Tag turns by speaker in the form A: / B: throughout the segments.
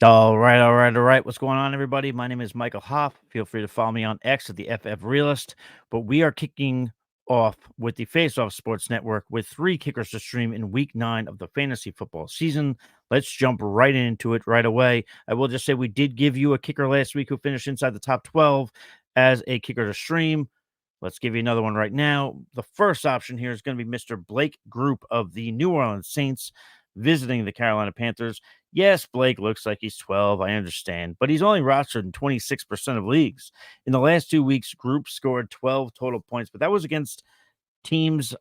A: All right. What's going on, everybody? My name is Michael Hoff. Feel free to follow me on X at the FF Realist. But we are kicking off with the Face Off Sports Network with three kickers to stream in week 9 of the fantasy football season. Let's jump right into it right away. I will just say we did give you a kicker last week who finished inside the top 12 as a kicker to stream. Let's give you another one right now. The first option here is going to be Mr. Blake Grupe of the New Orleans Saints visiting the Carolina Panthers. Yes, Blake looks like he's 12. I understand, but he's only rostered in 26% of leagues. In the last 2 weeks, Group scored 12 total points, but that was against teams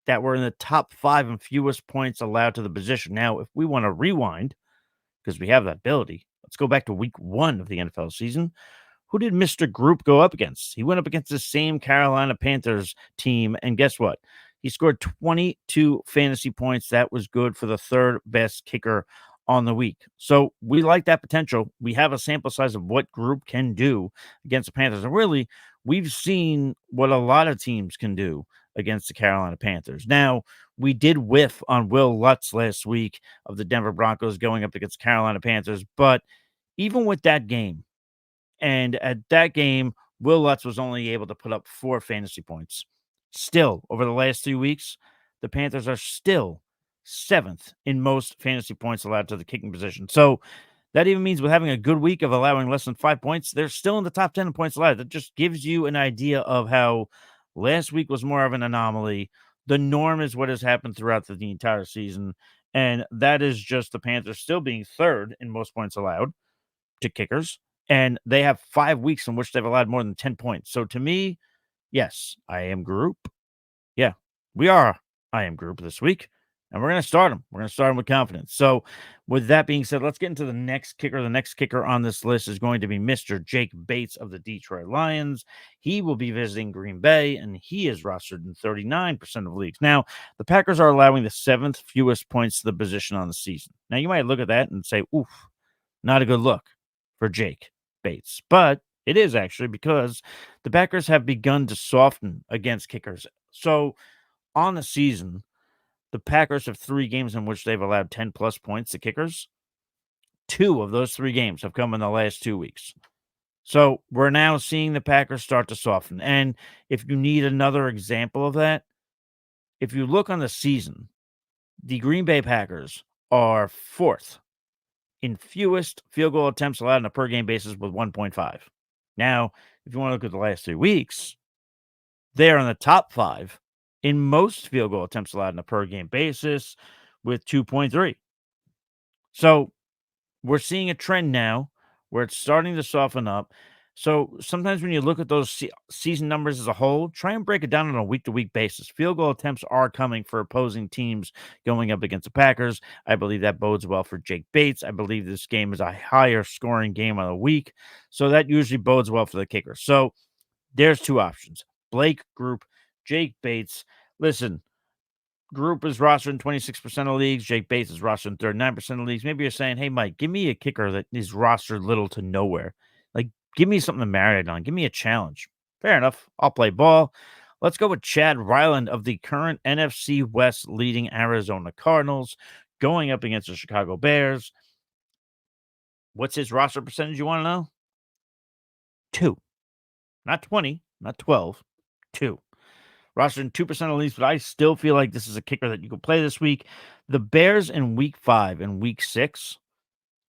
A: that were in the top 5 and fewest points allowed to the position. Now, if we want to rewind, because we have that ability, let's go back to week 1 of the NFL season. Who did Mr. Group go up against? He went up against the same Carolina Panthers team, and guess what? He scored 22 fantasy points. That was good for the third best kicker on the week. So we like that potential. We have a sample size of what Group can do against the Panthers. And really, we've seen what a lot of teams can do against the Carolina Panthers. Now, we did whiff on Will Lutz last week of the Denver Broncos going up against Carolina Panthers, but even with that game, and at that game, Will Lutz was only able to put up 4 fantasy points. Still, over the last 3 weeks, the Panthers are still 7th in most fantasy points allowed to the kicking position. So that even means with having a good week of allowing less than 5 points, they're still in the top 10 in points allowed. That just gives you an idea of how last week was more of an anomaly. The norm is what has happened throughout the entire season. And that is just the Panthers still being third in most points allowed to kickers, and they have 5 weeks in which they've allowed more than 10 points. So to me, yes, I am Group. Yeah, we are I am Group this week, and we're going to start him. We're going to start him with confidence. So with that being said, let's get into the next kicker. The next kicker on this list is going to be Mr. Jake Bates of the Detroit Lions. He will be visiting Green Bay, and he is rostered in 39% of leagues. Now, the Packers are allowing the 7th fewest points to the position on the season. Now, you might look at that and say, oof, not a good look for Jake Bates. But it is actually because the Packers have begun to soften against kickers. So on the season, the Packers have 3 games in which they've allowed 10 plus points to kickers. 2 of those 3 games have come in the last 2 weeks. So we're now seeing the Packers start to soften. And if you need another example of that, if you look on the season, the Green Bay Packers are 4th in fewest field goal attempts allowed on a per game basis with 1.5. Now, if you want to look at the last 3 weeks, they are in the top 5 in most field goal attempts allowed on a per game basis with 2.3. So we're seeing a trend now where it's starting to soften up. So sometimes when you look at those season numbers as a whole, try and break it down on a week to week basis. Field goal attempts are coming for opposing teams going up against the Packers. I believe that bodes well for Jake Bates. I believe this game is a higher scoring game of the week. So that usually bodes well for the kicker. So there's 2 options: Blake Group, Jake Bates. Listen, Group is rostered in 26% of leagues. Jake Bates is rostered in 39% of leagues. Maybe you're saying, hey, Mike, give me a kicker that is rostered little to nowhere. Like, give me something to marinate on. Give me a challenge. Fair enough. I'll play ball. Let's go with Chad Ryland of the current NFC West leading Arizona Cardinals going up against the Chicago Bears. What's his roster percentage? You want to know? 2. Not 20, not 12. 2. Rostered in 2% of leagues, but I still feel like this is a kicker that you can play this week. The Bears in week 5 and week 6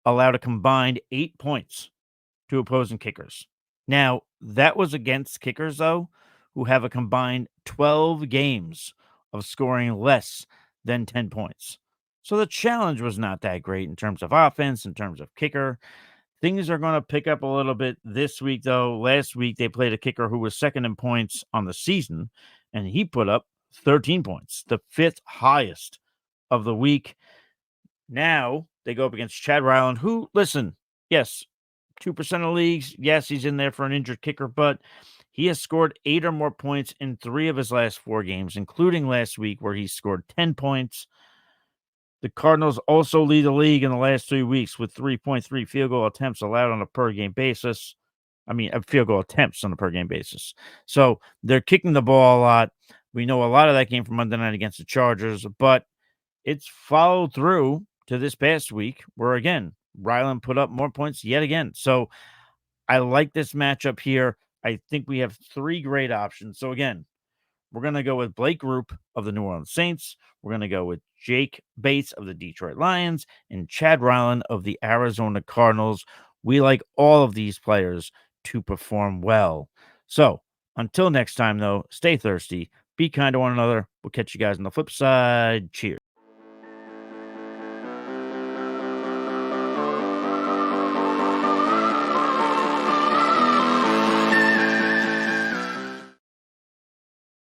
A: allowed a combined 8 points to opposing kickers. Now, that was against kickers, though, who have a combined 12 games of scoring less than 10 points. So the challenge was not that great in terms of offense, in terms of kicker. Things are going to pick up a little bit this week, though. Last week, they played a kicker who was second in points on the season, and he put up 13 points, the 5th highest of the week. Now they go up against Chad Ryland, who, listen, yes, 2% of leagues. Yes, he's in there for an injured kicker, but he has scored 8 or more points in 3 of his last 4 games, including last week where he scored 10 points. The Cardinals also lead the league in the last 3 weeks with 3.3 field goal attempts allowed on a per game basis. Field goal attempts on a per game basis. So they're kicking the ball a lot. We know a lot of that came from Monday night against the Chargers, but it's followed through to this past week where, again, Ryland put up more points yet again. So I like this matchup here. I think we have three great options. So again, we're going to go with Blake Grupe of the New Orleans Saints. We're going to go with Jake Bates of the Detroit Lions and Chad Ryland of the Arizona Cardinals. We like all of these players to perform well. So until next time, though, stay thirsty, be kind to one another. We'll catch you guys on the flip side. Cheers.